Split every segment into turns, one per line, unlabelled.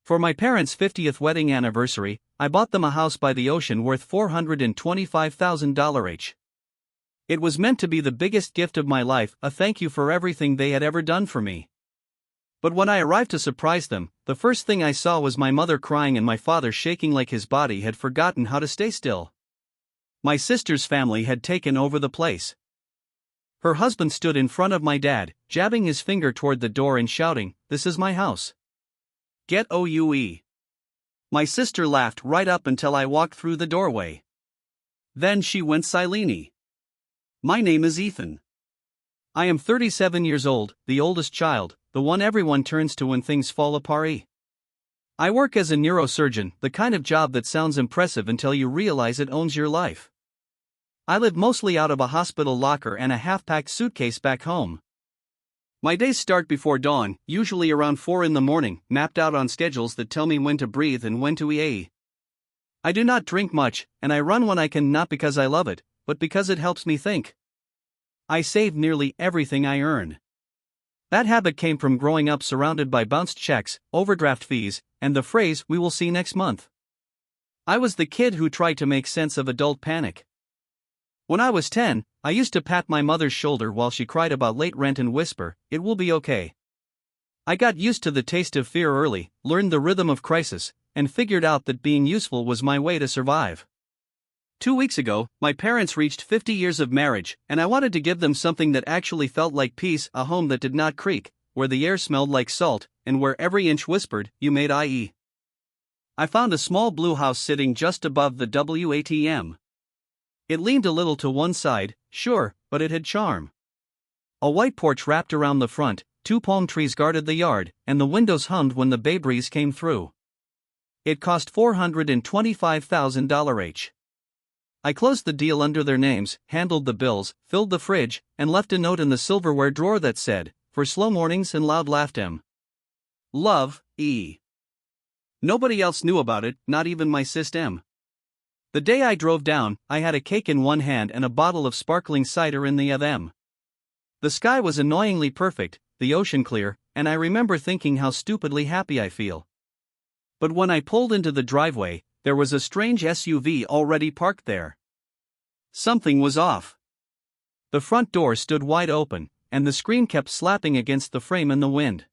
For my parents' 50th wedding anniversary, I bought them a house by the ocean worth $425,000 each. It was meant to be the biggest gift of my life, a thank you for everything they had ever done for me. But when I arrived to surprise them, the first thing I saw was my mother crying and my father shaking like his body had forgotten how to stay still. My sister's family had taken over the place. Her husband stood in front of my dad, jabbing his finger toward the door and shouting, "This is my house. Get OUE." My sister laughed right up until I walked through the doorway. Then she went silent. My name is Ethan. I am 37 years old, the oldest child, the one everyone turns to when things fall apart. I work as a neurosurgeon, the kind of job that sounds impressive until you realize it owns your life. I live mostly out of a hospital locker and a half-packed suitcase back home. My days start before dawn, usually around 4 in the morning, mapped out on schedules that tell me when to breathe and when to eat. I do not drink much, and I run when I can, not because I love it, but because it helps me think. I save nearly everything I earn. That habit came from growing up surrounded by bounced checks, overdraft fees, and the phrase, "we will see next month." I was the kid who tried to make sense of adult panic. When I was 10, I used to pat my mother's shoulder while she cried about late rent and whisper, "It will be okay." I got used to the taste of fear early, learned the rhythm of crisis, and figured out that being useful was my way to survive. 2 weeks ago, my parents reached 50 years of marriage, and I wanted to give them something that actually felt like peace, a home that did not creak, where the air smelled like salt, and where every inch whispered, "You made IE." I found a small blue house sitting just above the WATM. It leaned a little to one side, sure, but it had charm. A white porch wrapped around the front, 2 palm trees guarded the yard, and the windows hummed when the bay breeze came through. It cost $425,000 each. I closed the deal under their names, handled the bills, filled the fridge, and left a note in the silverware drawer that said, "For slow mornings and loud laughter. Love, E." Nobody else knew about it, not even my sis-M. The day I drove down, I had a cake in one hand and a bottle of sparkling cider in the other. The sky was annoyingly perfect, the ocean clear, and I remember thinking how stupidly happy I feel. But when I pulled into the driveway, there was a strange SUV already parked there. Something was off. The front door stood wide open, and the screen kept slapping against the frame in the wind.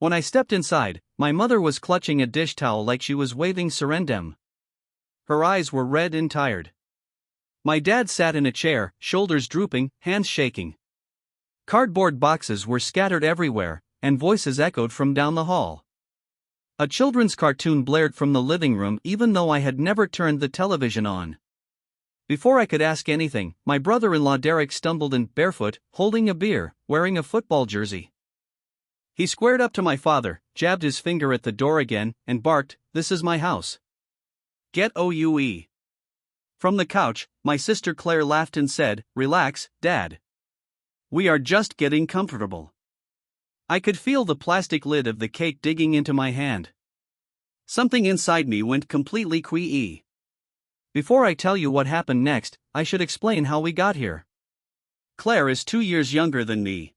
When I stepped inside, my mother was clutching a dish towel like she was waving surrender. Her eyes were red and tired. My dad sat in a chair, shoulders drooping, hands shaking. Cardboard boxes were scattered everywhere, and voices echoed from down the hall. A children's cartoon blared from the living room even though I had never turned the television on. Before I could ask anything, my brother-in-law Derek stumbled in, barefoot, holding a beer, wearing a football jersey. He squared up to my father, jabbed his finger at the door again, and barked, "This is my house. Get OUE." From the couch, my sister Claire laughed and said, "Relax, Dad. We are just getting comfortable." I could feel the plastic lid of the cake digging into my hand. Something inside me went completely quee. Before I tell you what happened next, I should explain how we got here. Claire is 2 years younger than me.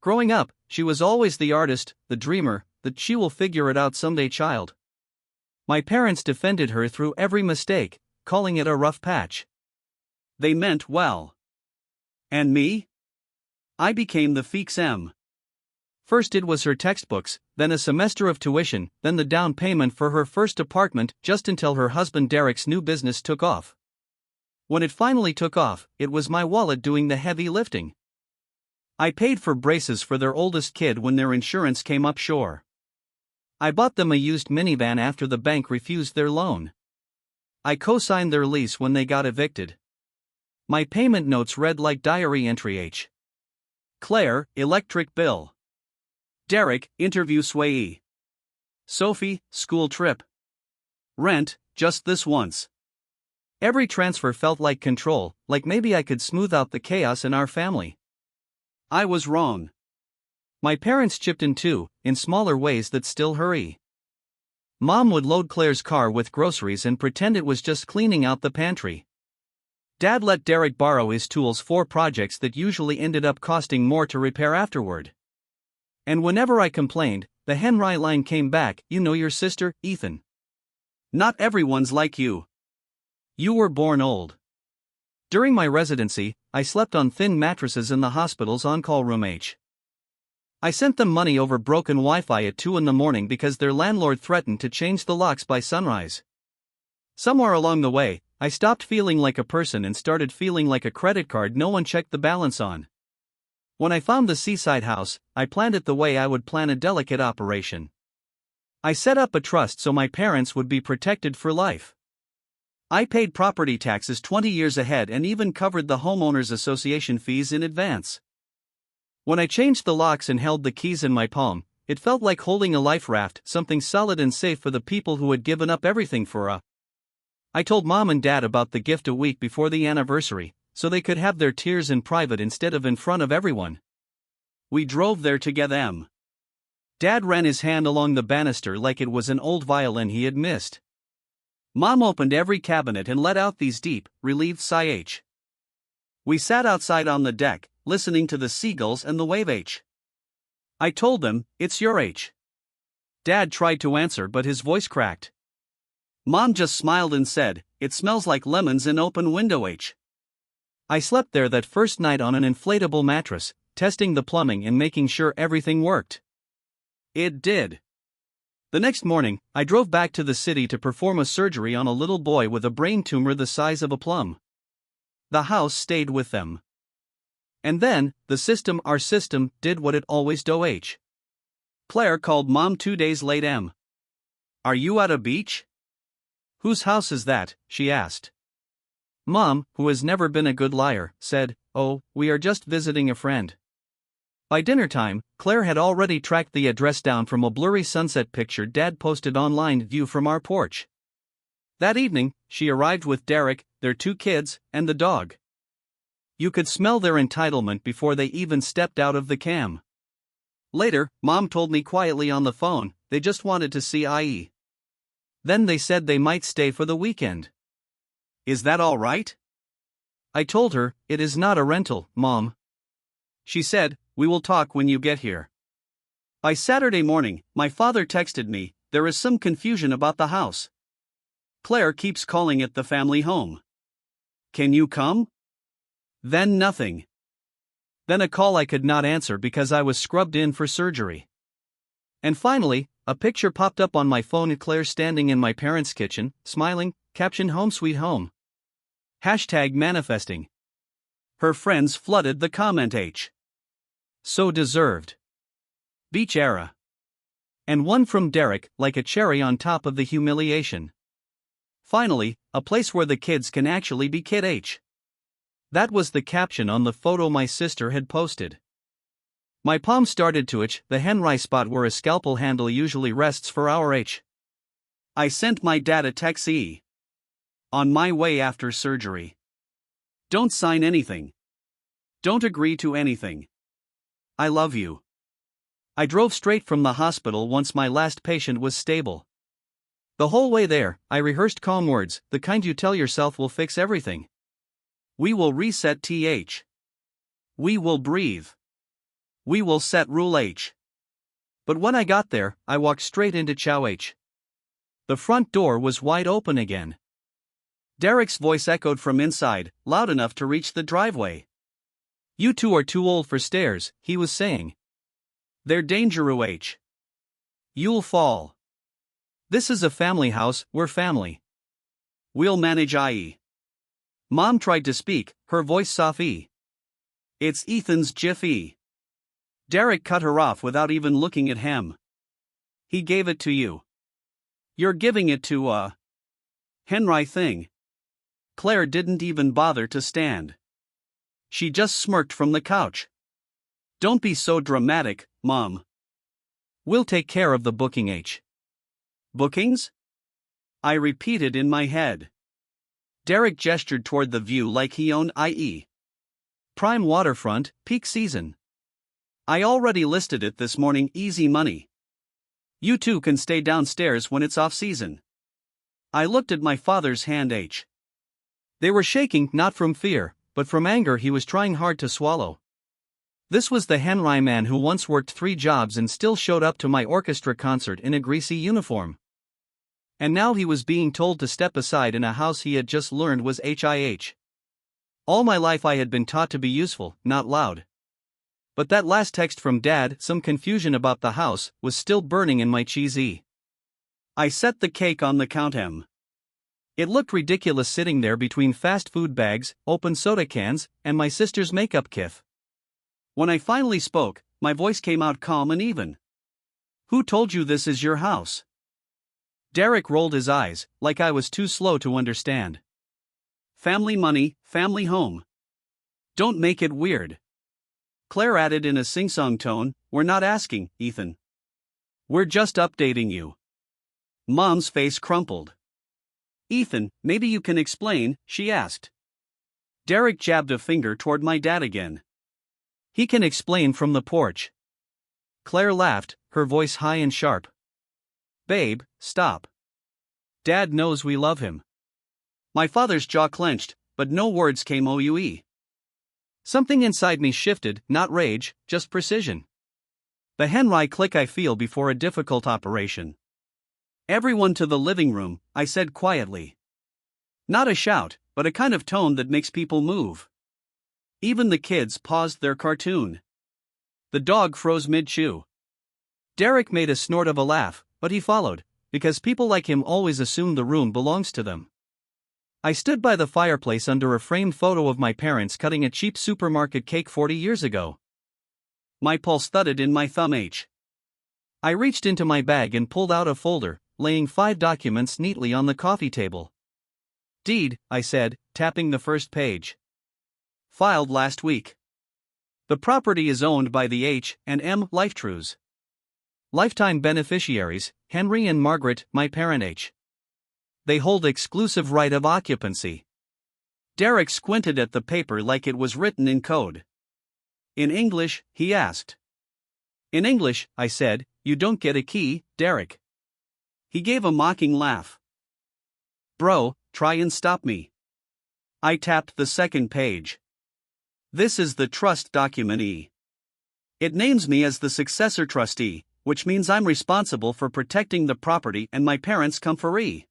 Growing up, she was always the artist, the dreamer, the "she will figure it out someday" child. My parents defended her through every mistake, calling it a rough patch. They meant well. And me? I became the fixem. First it was her textbooks, then a semester of tuition, then the down payment for her first apartment, just until her husband Derek's new business took off. When it finally took off, it was my wallet doing the heavy lifting. I paid for braces for their oldest kid when their insurance came up shore. I bought them a used minivan after the bank refused their loan. I co-signed their lease when they got evicted. My payment notes read like diary entry H. Claire, electric bill. Derek, interview swayee. Sophie, school trip. Rent, just this once. Every transfer felt like control, like maybe I could smooth out the chaos in our family. I was wrong. My parents chipped in too, in smaller ways that still hurry. Mom would load Claire's car with groceries and pretend it was just cleaning out the pantry. Dad let Derek borrow his tools for projects that usually ended up costing more to repair afterward. And whenever I complained, the Henry line came back, "You know your sister, Ethan. Not everyone's like you. You were born old." During my residency, I slept on thin mattresses in the hospital's on-call room H. I sent them money over broken Wi-Fi at 2 in the morning because their landlord threatened to change the locks by sunrise. Somewhere along the way, I stopped feeling like a person and started feeling like a credit card no one checked the balance on. When I found the seaside house, I planned it the way I would plan a delicate operation. I set up a trust so my parents would be protected for life. I paid property taxes 20 years ahead and even covered the homeowners association fees in advance. When I changed the locks and held the keys in my palm, it felt like holding a life raft, something solid and safe for the people who had given up everything for a. I told Mom and Dad about the gift a week before the anniversary, so they could have their tears in private instead of in front of everyone. We drove there together. Dad ran his hand along the banister like it was an old violin he had missed. Mom opened every cabinet and let out these deep, relieved sighs. We sat outside on the deck, listening to the seagulls and the wave H. I told them, "It's your H." Dad tried to answer but his voice cracked. Mom just smiled and said, "It smells like lemons in open window H." I slept there that first night on an inflatable mattress, testing the plumbing and making sure everything worked. It did. The next morning, I drove back to the city to perform a surgery on a little boy with a brain tumor the size of a plum. The house stayed with them. And then, our system, did what it always do H. Claire called Mom 2 days late. "Are you at a beach?" "Whose house is that?" she asked. Mom, who has never been a good liar, said, "Oh, we are just visiting a friend." By dinner time, Claire had already tracked the address down from a blurry sunset picture Dad posted online, view from our porch. That evening, she arrived with Derek, their 2 kids, and the dog. You could smell their entitlement before they even stepped out of the cam. Later, Mom told me quietly on the phone, they just wanted to see IE. Then they said they might stay for the weekend. Is that all right? I told her, "It is not a rental, Mom." She said, "We will talk when you get here." By Saturday morning, my father texted me, "There is some confusion about the house. Claire keeps calling it the family home. Can you come?" Then nothing. Then a call I could not answer because I was scrubbed in for surgery. And finally, a picture popped up on my phone of Claire standing in my parents' kitchen, smiling, caption "Home Sweet Home." Hashtag manifesting. Her friends flooded the comment H. So deserved. Beach era. And one from Derek, like a cherry on top of the humiliation. Finally, a place where the kids can actually be kid H. That was the caption on the photo my sister had posted. My palm started to itch, the Henry spot where a scalpel handle usually rests for our H. I sent my dad a text E. On my way after surgery. Don't sign anything. Don't agree to anything. I love you. I drove straight from the hospital once my last patient was stable. The whole way there, I rehearsed calm words, the kind you tell yourself will fix everything. We will reset TH. We will breathe. We will set rule H. But when I got there, I walked straight into Chow H. The front door was wide open again. Derek's voice echoed from inside, loud enough to reach the driveway. "You two are too old for stairs," he was saying. "They're dangerous H. You'll fall. This is a family house, we're family. We'll manage IE." Mom tried to speak, her voice soft E. "It's Ethan's Jiffy." Derek cut her off without even looking at him. "He gave it to you. You're giving it to Henry thing." Claire didn't even bother to stand. She just smirked from the couch. "Don't be so dramatic, Mom. We'll take care of the booking H." "Bookings?" I repeated in my head. Derek gestured toward the view like he owned IE. "Prime waterfront, peak season. I already listed it this morning, easy money. You two can stay downstairs when it's off season." I looked at my father's hand H. They were shaking not from fear, but from anger he was trying hard to swallow. This was the Henry man who once worked 3 jobs and still showed up to my orchestra concert in a greasy uniform. And now he was being told to step aside in a house he had just learned was HIH. All my life I had been taught to be useful, not loud. But that last text from Dad, some confusion about the house, was still burning in my cheesy. I set the cake on the counter. It looked ridiculous sitting there between fast food bags, open soda cans, and my sister's makeup kit. When I finally spoke, my voice came out calm and even. "Who told you this is your house?" Derek rolled his eyes, like I was too slow to understand. "Family money, family home. Don't make it weird." Claire added in a sing-song tone, "We're not asking, Ethan. We're just updating you." Mom's face crumpled. "Ethan, maybe you can explain," she asked. Derek jabbed a finger toward my dad again. "He can explain from the porch." Claire laughed, her voice high and sharp. "Babe, stop. Dad knows we love him." My father's jaw clenched, but no words came out. Something inside me shifted, not rage, just precision. The Henry click I feel before a difficult operation. "Everyone to the living room," I said quietly. Not a shout, but a kind of tone that makes people move. Even the kids paused their cartoon. The dog froze mid-chew. Derek made a snort of a laugh, but he followed, because people like him always assume the room belongs to them. I stood by the fireplace under a framed photo of my parents cutting a cheap supermarket cake 40 years ago. My pulse thudded in my thumb. I reached into my bag and pulled out a folder, laying 5 documents neatly on the coffee table. "Deed," I said, tapping the first page. "Filed last week. The property is owned by the H&M Lifetrues. Lifetime beneficiaries, Henry and Margaret, my parent H. They hold exclusive right of occupancy." Derek squinted at the paper like it was written in code. "In English?" he asked. "In English," I said. "You don't get a key, Derek." He gave a mocking laugh. "Bro, try and stop me." I tapped the second page. "This is the trust document. It names me as the successor trustee, which means I'm responsible for protecting the property and my parents come free.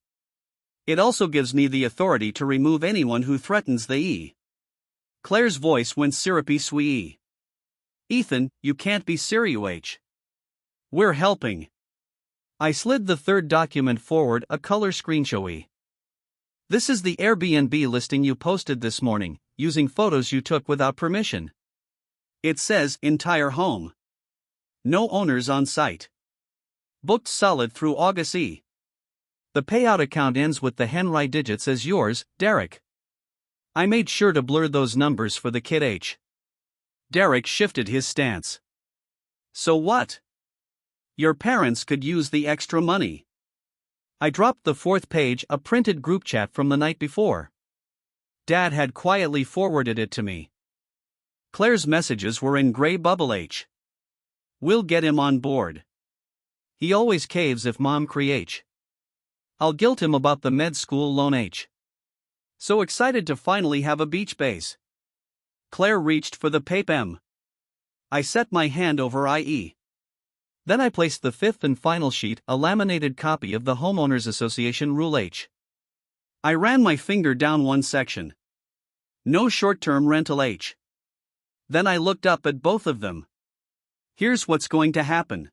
It also gives me the authority to remove anyone who threatens the E." Claire's voice went syrupy sweet. "Ethan, you can't be serious. We're helping." I slid the third document forward, a color screenshot. "This is the Airbnb listing you posted this morning, using photos you took without permission. It says entire home. No owners on site. Booked solid through August. The payout account ends with the Henry digits as yours, Derek." I made sure to blur those numbers for the kid H. Derek shifted his stance. "So what? Your parents could use the extra money." I dropped the fourth page, a printed group chat from the night before. Dad had quietly forwarded it to me. Claire's messages were in gray bubble H. "We'll get him on board. He always caves if Mom creates. I'll guilt him about the med school loan H. So excited to finally have a beach base." Claire reached for the payback. I set my hand over IE. Then I placed the fifth and final sheet, a laminated copy of the Homeowners Association Rule H. I ran my finger down one section. No short-term rental H. Then I looked up at both of them. "Here's what's going to happen.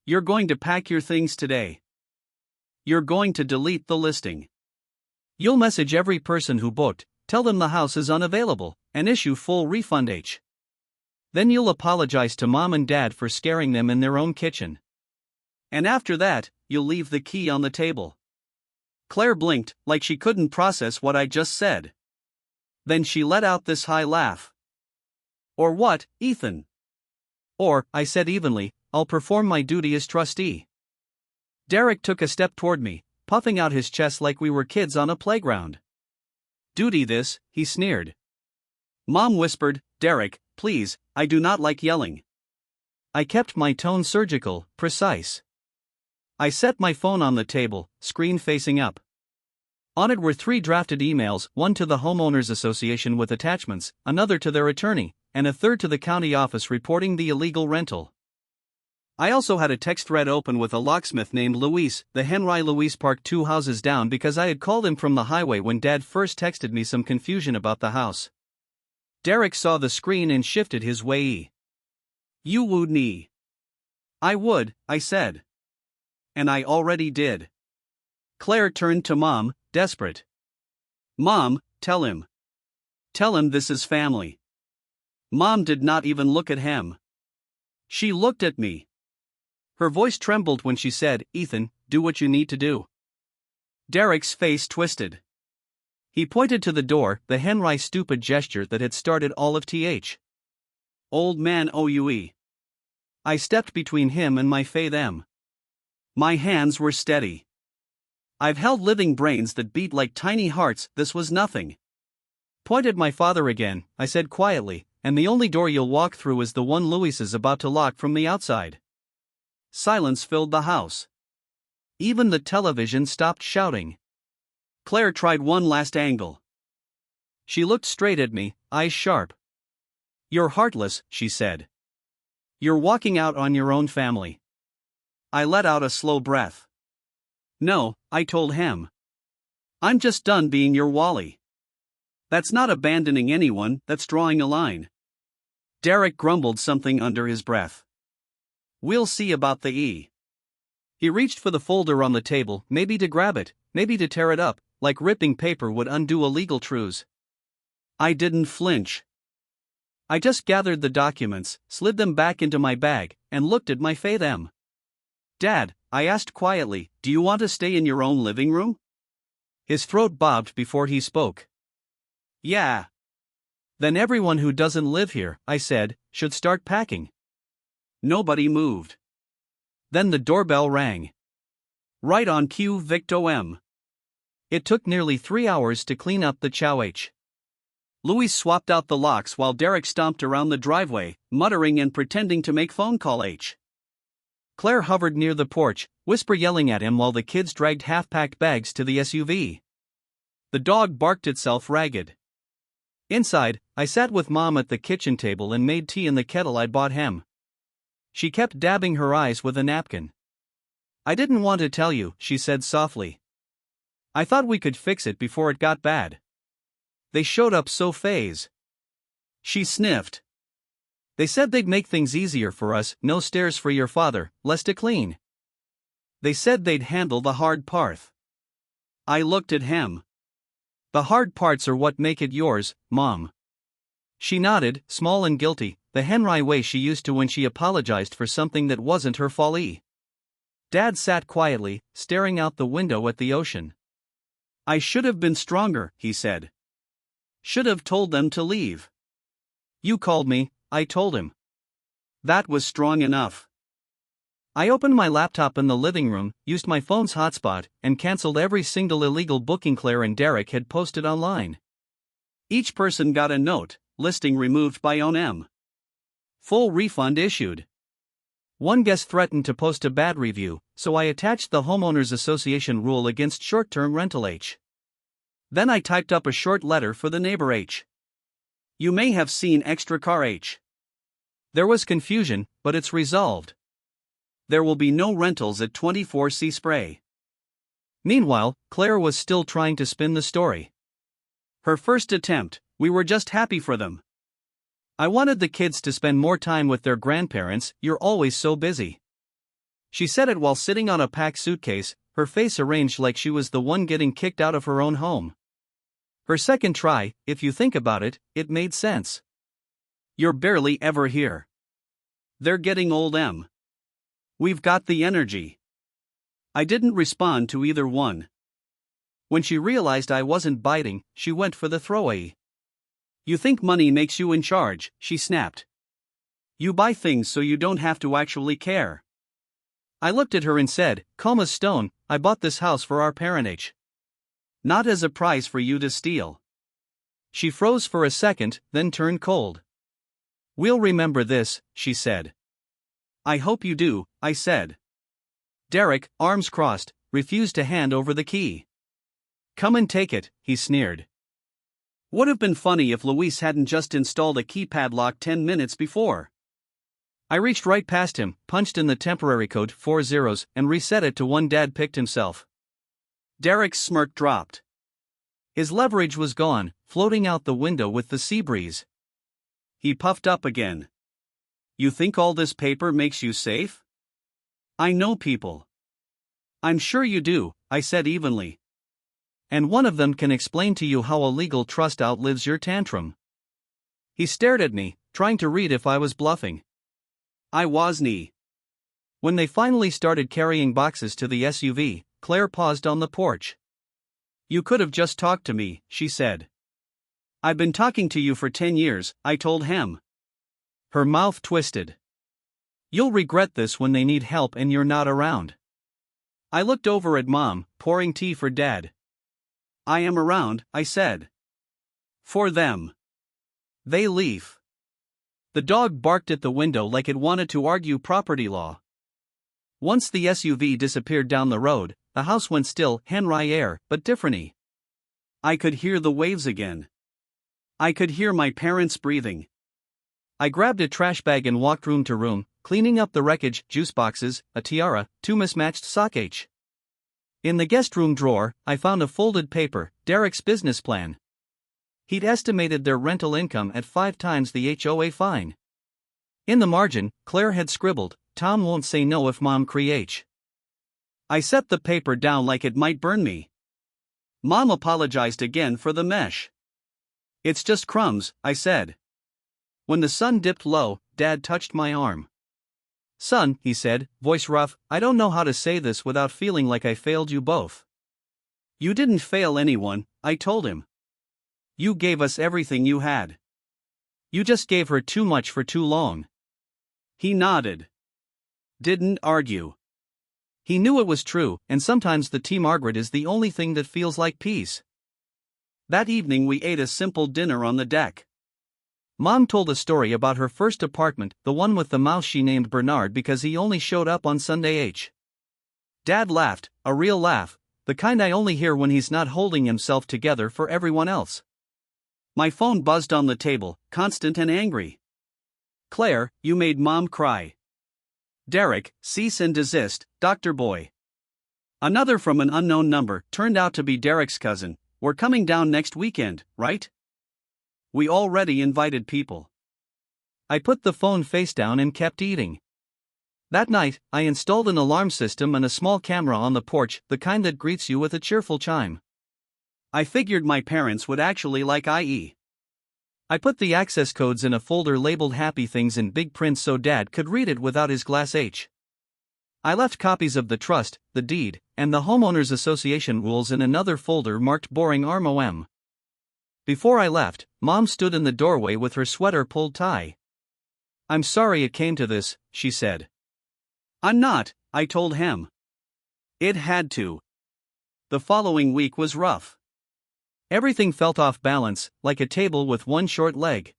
You're going to pack your things today. You're going to delete the listing. You'll message every person who booked, tell them the house is unavailable, and issue full refund H. Then you'll apologize to Mom and Dad for scaring them in their own kitchen. And after that, you'll leave the key on the table." Claire blinked, like she couldn't process what I just said. Then she let out this high laugh. "Or what, Ethan?" "Or," I said evenly, "I'll perform my duty as trustee." Derek took a step toward me, puffing out his chest like we were kids on a playground. "Duty this," he sneered. Mom whispered, "Derek, please, I do not like yelling." I kept my tone surgical, precise. I set my phone on the table, screen facing up. On it were 3 drafted emails, one to the Homeowners Association with attachments, another to their attorney, and a third to the county office reporting the illegal rental. I also had a text thread open with a locksmith named Luis, the Henry Luis parked 2 houses down because I had called him from the highway when Dad first texted me some confusion about the house. Derek saw the screen and shifted his way. You would me. I would, I said. And I already did. Claire turned to Mom, desperate. Mom, tell him. Tell him this is family. Mom did not even look at him. She looked at me. Her voice trembled when she said, Ethan, do what you need to do. Derek's face twisted. He pointed to the door, the Henry stupid gesture that had started all of th. Old man OUE. I stepped between him and my them. My hands were steady. I've held living brains that beat like tiny hearts, this was nothing. Point at my father again, I said quietly, and the only door you'll walk through is the one Luis is about to lock from the outside. Silence filled the house. Even the television stopped shouting. Claire tried one last angle. She looked straight at me, eyes sharp. You're heartless, she said. You're walking out on your own family. I let out a slow breath. No, I told him. I'm just done being your Wally. That's not abandoning anyone, that's drawing a line. Derek grumbled something under his breath. We'll see about the E. He reached for the folder on the table, maybe to grab it, maybe to tear it up, like ripping paper would undo a legal truce. I didn't flinch. I just gathered the documents, slid them back into my bag, and looked at my them. Dad, I asked quietly, do you want to stay in your own living room? His throat bobbed before he spoke. Yeah. Then everyone who doesn't live here, I said, should start packing. Nobody moved. Then the doorbell rang. Right on cue, Victo M. It took nearly 3 hours to clean up the chow H. Louis swapped out the locks while Derek stomped around the driveway, muttering and pretending to make phone call H. Claire hovered near the porch, whisper yelling at him while the kids dragged half-packed bags to the SUV. The dog barked itself ragged. Inside, I sat with Mom at the kitchen table and made tea in the kettle I'd bought him. She kept dabbing her eyes with a napkin. I didn't want to tell you, she said softly. I thought we could fix it before it got bad. They showed up so phase. She sniffed. They said they'd make things easier for us, no stairs for your father, less to clean. They said they'd handle the hard part. I looked at him. The hard parts are what make it yours, Mom. She nodded, small and guilty, the Henry way she used to when she apologized for something that wasn't her fault. Dad sat quietly, staring out the window at the ocean. I should have been stronger, he said. Should have told them to leave. You called me, I told him. That was strong enough. I opened my laptop in the living room, used my phone's hotspot, and canceled every single illegal booking Claire and Derek had posted online. Each person got a note, listing removed by ONM. Full refund issued. One guest threatened to post a bad review, so I attached the Homeowners Association rule against short-term rental H. Then I typed up a short letter for the neighbor H. You may have seen extra car H. There was confusion, but it's resolved. There will be no rentals at 24C Spray. Meanwhile, Claire was still trying to spin the story. Her first attempt, we were just happy for them. I wanted the kids to spend more time with their grandparents, you're always so busy. She said it while sitting on a packed suitcase, her face arranged like she was the one getting kicked out of her own home. Her second try, if you think about it, it made sense. You're barely ever here. They're getting old M. We've got the energy. I didn't respond to either one. When she realized I wasn't biting, she went for the throwaway. You think money makes you in charge, she snapped. You buy things so you don't have to actually care. I looked at her and said, calm as stone, I bought this house for our parentage. Not as a prize for you to steal. She froze for a second, then turned cold. We'll remember this, she said. I hope you do, I said. Derek, arms crossed, refused to hand over the key. Come and take it, he sneered. Would have been funny if Luis hadn't just installed a keypad lock 10 minutes before. I reached right past him, punched in the temporary code 4 zeros, and reset it to one. Dad picked himself. Derek's smirk dropped. His leverage was gone, floating out the window with the sea breeze. He puffed up again. You think all this paper makes you safe? I know people. I'm sure you do, I said evenly. And one of them can explain to you how a legal trust outlives your tantrum. He stared at me, trying to read if I was bluffing. I wasn't. When they finally started carrying boxes to the SUV, Claire paused on the porch. You could have just talked to me, she said. I've been talking to you for 10 years, I told him. Her mouth twisted. You'll regret this when they need help and you're not around. I looked over at Mom, pouring tea for Dad. I am around, I said. For them. They leave. The dog barked at the window like it wanted to argue property law. Once the SUV disappeared down the road, the house went still, Henry air, but different. I could hear the waves again. I could hear my parents breathing. I grabbed a trash bag and walked room to room, cleaning up the wreckage, juice boxes, a tiara, 2 mismatched sockets. In the guest room drawer, I found a folded paper, Derek's business plan. He'd estimated their rental income at 5 times the HOA fine. In the margin, Claire had scribbled, Tom won't say no if Mom creates. I set the paper down like it might burn me. Mom apologized again for the mesh. It's just crumbs, I said. When the sun dipped low, Dad touched my arm. Son, he said, voice rough, I don't know how to say this without feeling like I failed you both. You didn't fail anyone, I told him. You gave us everything you had. You just gave her too much for too long. He nodded. Didn't argue. He knew it was true, and sometimes the tea Margaret is the only thing that feels like peace. That evening we ate a simple dinner on the deck. Mom told a story about her first apartment, the one with the mouse she named Bernard because he only showed up on Sunday. Dad laughed, a real laugh, the kind I only hear when he's not holding himself together for everyone else. My phone buzzed on the table, constant and angry. Claire, you made Mom cry. Derek, cease and desist, Dr. Boy. Another from an unknown number, turned out to be Derek's cousin. We're coming down next weekend, right? We already invited people. I put the phone face down and kept eating. That night, I installed an alarm system and a small camera on the porch, the kind that greets you with a cheerful chime. I figured my parents would actually like IE. I put the access codes in a folder labeled Happy Things in big print so Dad could read it without his glass H. I left copies of the trust, the deed, and the Homeowners Association rules in another folder marked Boring RMOM. Before I left, Mom stood in the doorway with her sweater pulled tie. I'm sorry it came to this, she said. I'm not, I told him. It had to. The following week was rough. Everything felt off balance, like a table with one short leg.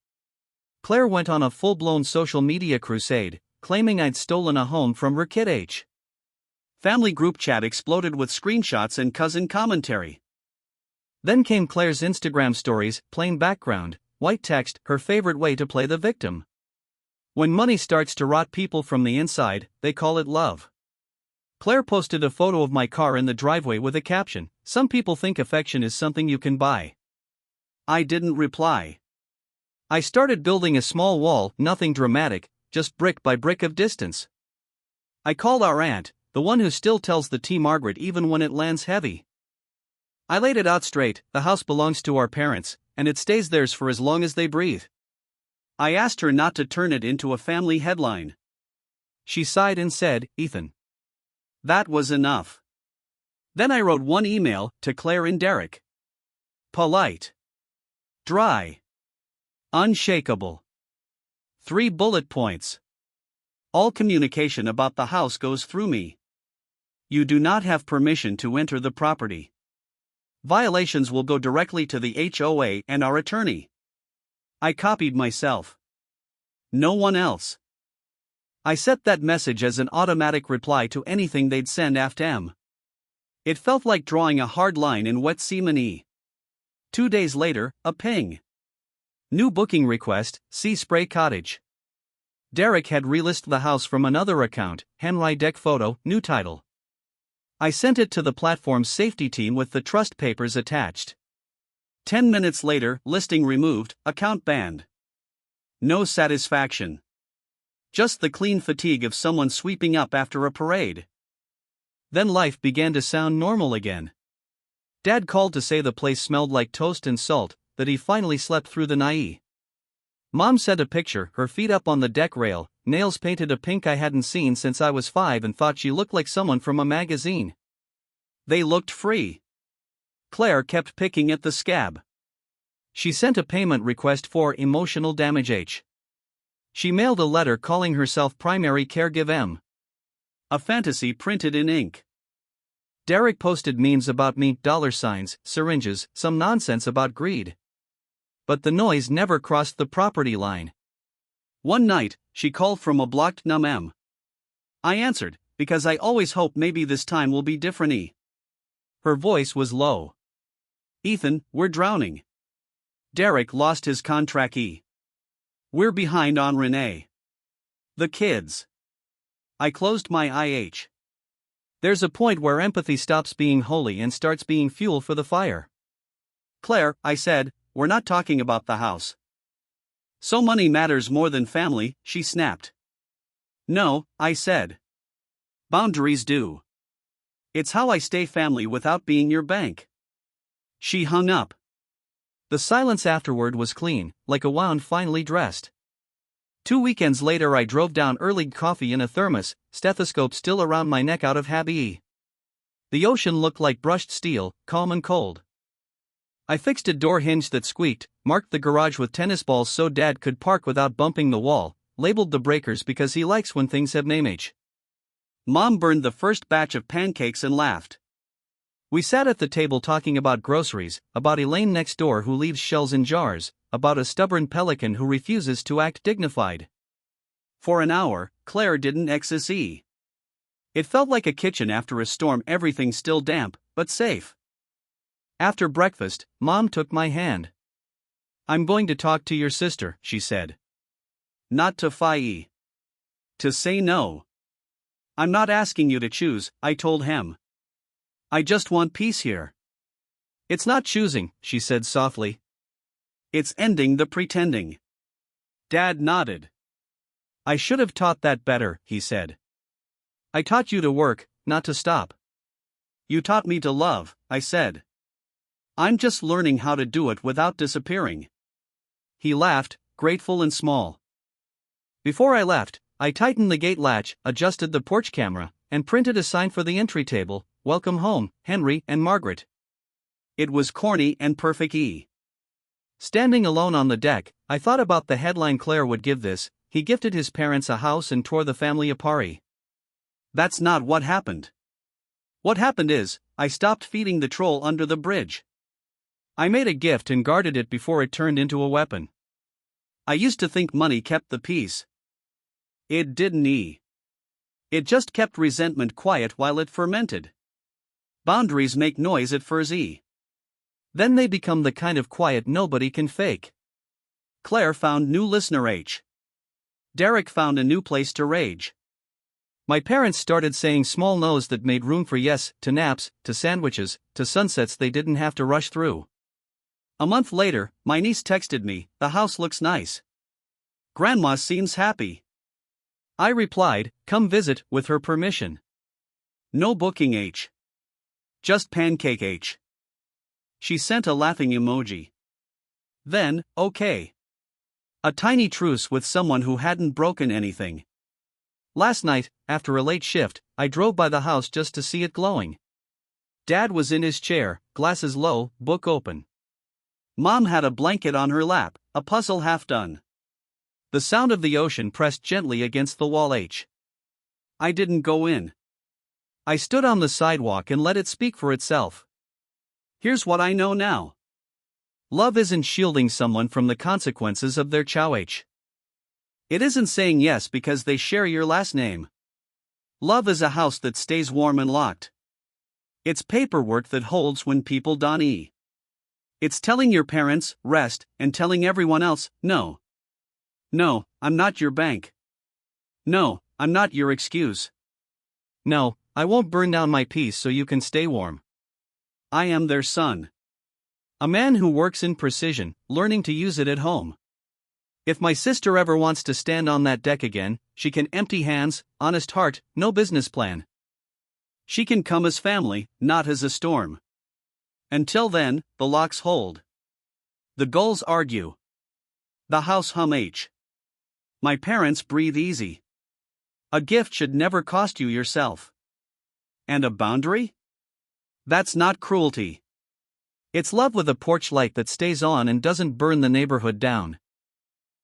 Claire went on a full-blown social media crusade, claiming I'd stolen a home from her kid H. Family group chat exploded with screenshots and cousin commentary. Then came Claire's Instagram stories, plain background, white text, her favorite way to play the victim. When money starts to rot people from the inside, they call it love. Claire posted a photo of my car in the driveway with a caption, some people think affection is something you can buy. I didn't reply. I started building a small wall, nothing dramatic, just brick by brick of distance. I called our aunt, the one who still tells the tea Margaret even when it lands heavy. I laid it out straight, the house belongs to our parents, and it stays theirs for as long as they breathe. I asked her not to turn it into a family headline. She sighed and said, Ethan. That was enough. Then I wrote one email to Claire and Derek. Polite. Dry. Unshakable. 3 bullet points. All communication about the house goes through me. You do not have permission to enter the property. Violations will go directly to the HOA and our attorney. I copied myself. No one else. I set that message as an automatic reply to anything they'd send after. It felt like drawing a hard line in wet semen. 2 days later, a ping. New booking request, see Spray Cottage. Derek had relisted the house from another account, Henry Deck Photo, new title. I sent it to the platform's safety team with the trust papers attached. 10 minutes later, listing removed, account banned. No satisfaction. Just the clean fatigue of someone sweeping up after a parade. Then life began to sound normal again. Dad called to say the place smelled like toast and salt, that he finally slept through the night. Mom sent a picture, her feet up on the deck rail, nails painted a pink I hadn't seen since I was 5 and thought she looked like someone from a magazine. They looked free. Claire kept picking at the scab. She sent a payment request for emotional damage. She mailed a letter calling herself primary caregiver. A fantasy printed in ink. Derek posted memes about me, $signs, syringes, some nonsense about greed. But the noise never crossed the property line. One night, she called from a blocked number. I answered, because I always hope maybe this time will be different. Her voice was low. Ethan, we're drowning. Derek lost his contract. We're behind on Renee. The kids. I closed my IH. There's a point where empathy stops being holy and starts being fuel for the fire. Claire, I said, we're not talking about the house. So money matters more than family, she snapped. No, I said. Boundaries do. It's how I stay family without being your bank. She hung up. The silence afterward was clean, like a wound finally dressed. 2 weekends later I drove down early, coffee in a thermos, stethoscope still around my neck out of habit. The ocean looked like brushed steel, calm and cold. I fixed a door hinge that squeaked, marked the garage with tennis balls so Dad could park without bumping the wall, labeled the breakers because he likes when things have nameage. Mom burned the first batch of pancakes and laughed. We sat at the table talking about groceries, about Elaine next door who leaves shells in jars, about a stubborn pelican who refuses to act dignified. For an hour, Claire didn't XSE. It felt like a kitchen after a storm, everything still damp, but safe. After breakfast, Mom took my hand. I'm going to talk to your sister, she said. Not to fight. To say no. I'm not asking you to choose, I told him. I just want peace here. It's not choosing, she said softly. It's ending the pretending. Dad nodded. I should have taught that better, he said. I taught you to work, not to stop. You taught me to love, I said. I'm just learning how to do it without disappearing. He laughed, grateful and small. Before I left, I tightened the gate latch, adjusted the porch camera, and printed a sign for the entry table, Welcome home, Henry and Margaret. It was corny and perfect. Standing alone on the deck, I thought about the headline Claire would give this: he gifted his parents a house and tore the family apart. That's not what happened. What happened is, I stopped feeding the troll under the bridge. I made a gift and guarded it before it turned into a weapon. I used to think money kept the peace. It didn't. It just kept resentment quiet while it fermented. Boundaries make noise at first. Then they become the kind of quiet nobody can fake. Claire found new listener H. Derek found a new place to rage. My parents started saying small no's that made room for yes, to naps, to sandwiches, to sunsets they didn't have to rush through. A month later, my niece texted me, the house looks nice. Grandma seems happy. I replied, come visit, with her permission. No booking H. Just pancake H. She sent a laughing emoji. Then, okay. A tiny truce with someone who hadn't broken anything. Last night, after a late shift, I drove by the house just to see it glowing. Dad was in his chair, glasses low, book open. Mom had a blanket on her lap, a puzzle half done. The sound of the ocean pressed gently against the wall H. I didn't go in. I stood on the sidewalk and let it speak for itself. Here's what I know now. Love isn't shielding someone from the consequences of their chow H. It isn't saying yes because they share your last name. Love is a house that stays warm and locked. It's paperwork that holds when people don't. It's telling your parents, rest, and telling everyone else, no. No, I'm not your bank. No, I'm not your excuse. No, I won't burn down my peace so you can stay warm. I am their son. A man who works in precision, learning to use it at home. If my sister ever wants to stand on that deck again, she can empty hands, honest heart, no business plan. She can come as family, not as a storm. Until then, the locks hold. The gulls argue. The house hum H. My parents breathe easy. A gift should never cost you yourself. And a boundary? That's not cruelty. It's love with a porch light that stays on and doesn't burn the neighborhood down.